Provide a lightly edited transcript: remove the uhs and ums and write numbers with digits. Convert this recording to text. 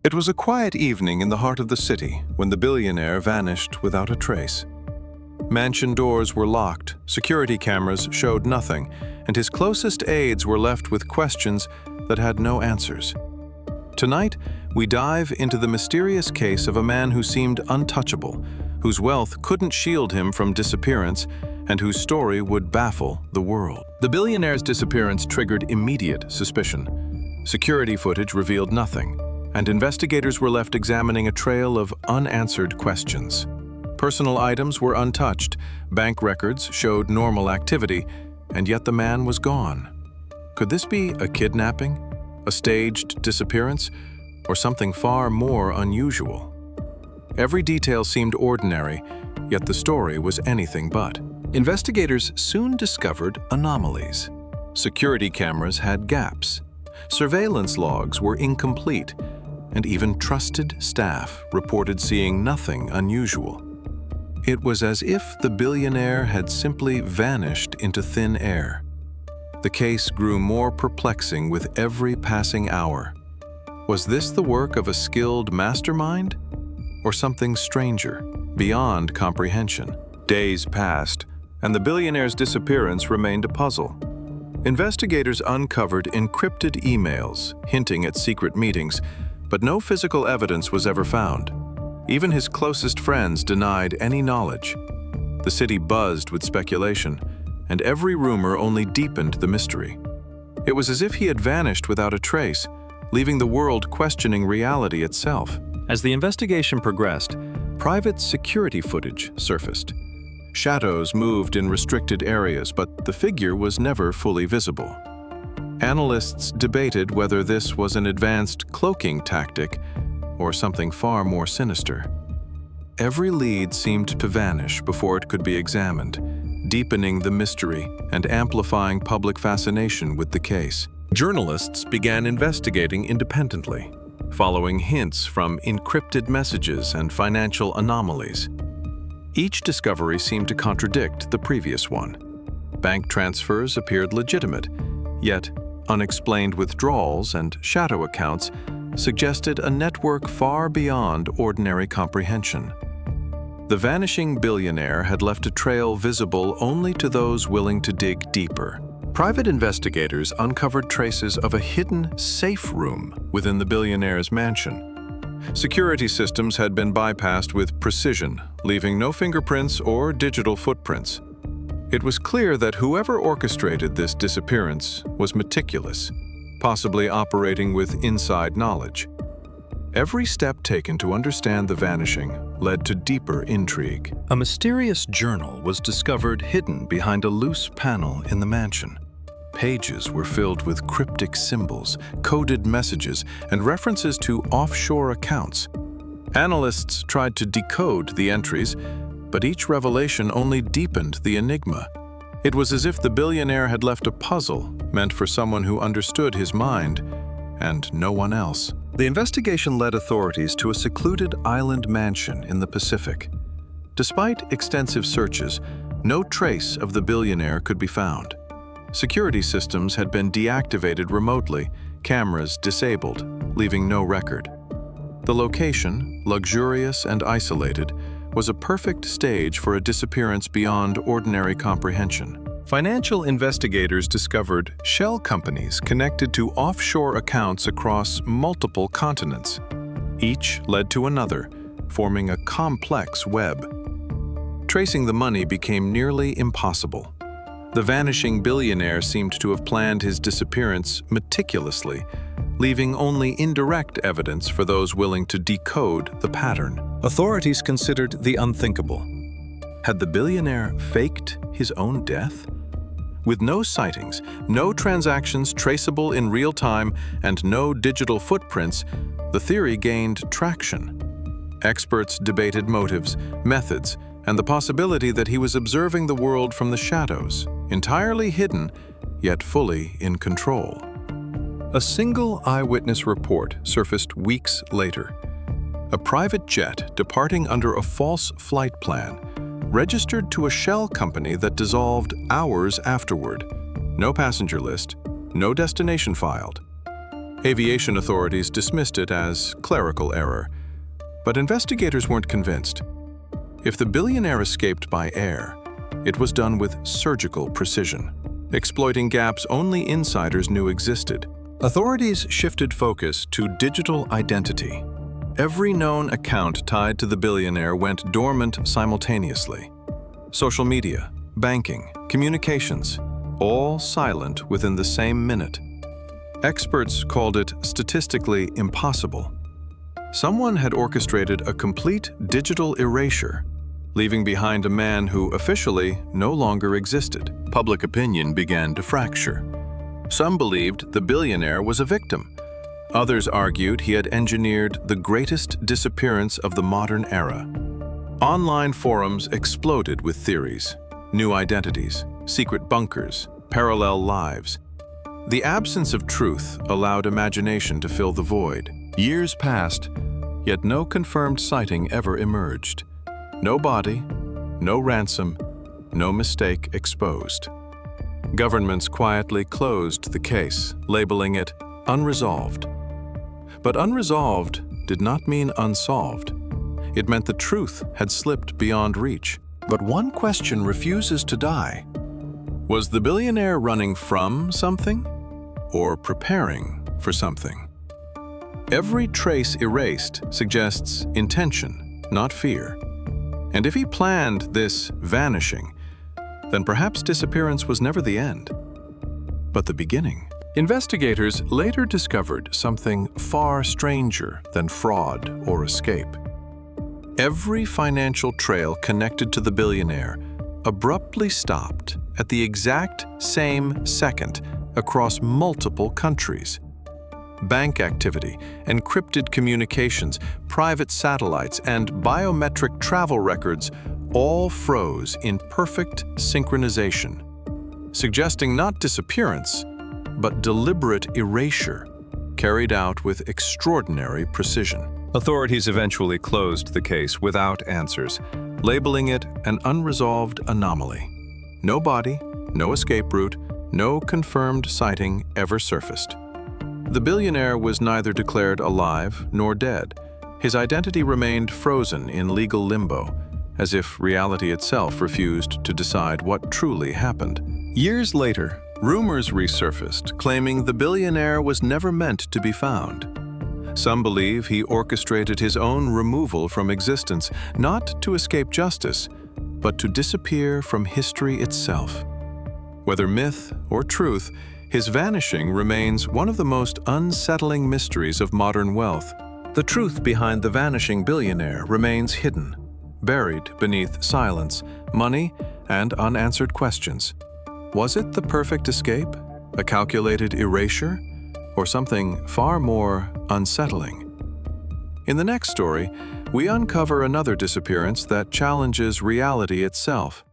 It was a quiet evening in the heart of the city when the billionaire vanished without a trace. Mansion doors were locked, security cameras showed nothing, and his closest aides were left with questions that had no answers. Tonight, we dive into the mysterious case of a man who seemed untouchable, whose wealth couldn't shield him from disappearance, and whose story would baffle the world. The billionaire's disappearance triggered immediate suspicion. Security footage revealed nothing, and investigators were left examining a trail of unanswered questions. Personal items were untouched, bank records showed normal activity, and yet the man was gone. Could this be a kidnapping, a staged disappearance, or something far more unusual? Every detail seemed ordinary, yet the story was anything but. Investigators soon discovered anomalies. Security cameras had gaps, surveillance logs were incomplete, and even trusted staff reported seeing nothing unusual. It was as if the billionaire had simply vanished into thin air. The case grew more perplexing with every passing hour. Was this the work of a skilled mastermind, or something stranger, beyond comprehension? Days passed, and the billionaire's disappearance remained a puzzle. Investigators uncovered encrypted emails hinting at secret meetings, but no physical evidence was ever found. Even his closest friends denied any knowledge. The city buzzed with speculation, and every rumor only deepened the mystery. It was as if he had vanished without a trace, leaving the world questioning reality itself. As the investigation progressed, private security footage surfaced. Shadows moved in restricted areas, but the figure was never fully visible. Analysts debated whether this was an advanced cloaking tactic or something far more sinister. Every lead seemed to vanish before it could be examined, deepening the mystery and amplifying public fascination with the case. Journalists began investigating independently, following hints from encrypted messages and financial anomalies. Each discovery seemed to contradict the previous one. Bank transfers appeared legitimate, yet unexplained withdrawals and shadow accounts suggested a network far beyond ordinary comprehension. The vanishing billionaire had left a trail visible only to those willing to dig deeper. Private investigators uncovered traces of a hidden safe room within the billionaire's mansion. Security systems had been bypassed with precision, leaving no fingerprints or digital footprints. It was clear that whoever orchestrated this disappearance was meticulous, possibly operating with inside knowledge. Every step taken to understand the vanishing led to deeper intrigue. A mysterious journal was discovered hidden behind a loose panel in the mansion. Pages were filled with cryptic symbols, coded messages, and references to offshore accounts. Analysts tried to decode the entries, but each revelation only deepened the enigma. It was as if the billionaire had left a puzzle meant for someone who understood his mind, and no one else. The investigation led authorities to a secluded island mansion in the Pacific. Despite extensive searches, no trace of the billionaire could be found. Security systems had been deactivated remotely, cameras disabled, leaving no record. The location, luxurious and isolated, was a perfect stage for a disappearance beyond ordinary comprehension. Financial investigators discovered shell companies connected to offshore accounts across multiple continents. Each led to another, forming a complex web. Tracing the money became nearly impossible. The vanishing billionaire seemed to have planned his disappearance meticulously, leaving only indirect evidence for those willing to decode the pattern. Authorities considered the unthinkable. Had the billionaire faked his own death? With no sightings, no transactions traceable in real time, and no digital footprints, the theory gained traction. Experts debated motives, methods, and the possibility that he was observing the world from the shadows, entirely hidden, yet fully in control. A single eyewitness report surfaced weeks later. A private jet departing under a false flight plan registered to a shell company that dissolved hours afterward. No passenger list, no destination filed. Aviation authorities dismissed it as clerical error, but investigators weren't convinced. If the billionaire escaped by air, it was done with surgical precision, exploiting gaps only insiders knew existed. Authorities shifted focus to digital identity. Every known account tied to the billionaire went dormant simultaneously. Social media, banking, communications, all silent within the same minute. Experts called it statistically impossible. Someone had orchestrated a complete digital erasure, leaving behind a man who officially no longer existed. Public opinion began to fracture. Some believed the billionaire was a victim. Others argued he had engineered the greatest disappearance of the modern era. Online forums exploded with theories, new identities, secret bunkers, parallel lives. The absence of truth allowed imagination to fill the void. Years passed, yet no confirmed sighting ever emerged. No body, no ransom, no mistake exposed. Governments quietly closed the case, labeling it unresolved. But unresolved did not mean unsolved. It meant the truth had slipped beyond reach. But one question refuses to die. Was the billionaire running from something or preparing for something? Every trace erased suggests intention, not fear. And if he planned this vanishing, then perhaps disappearance was never the end, but the beginning. Investigators later discovered something far stranger than fraud or escape. Every financial trail connected to the billionaire abruptly stopped at the exact same second across multiple countries. Bank activity, encrypted communications, private satellites, and biometric travel records all froze in perfect synchronization, suggesting not disappearance, but deliberate erasure, carried out with extraordinary precision. Authorities eventually closed the case without answers, labeling it an unresolved anomaly. No body, no escape route, no confirmed sighting ever surfaced. The billionaire was neither declared alive nor dead. His identity remained frozen in legal limbo, as if reality itself refused to decide what truly happened. Years later, rumors resurfaced, claiming the billionaire was never meant to be found. Some believe he orchestrated his own removal from existence, not to escape justice, but to disappear from history itself. Whether myth or truth, his vanishing remains one of the most unsettling mysteries of modern wealth. The truth behind the vanishing billionaire remains hidden, buried beneath silence, money, and unanswered questions. Was it the perfect escape, a calculated erasure, or something far more unsettling? In the next story, we uncover another disappearance that challenges reality itself.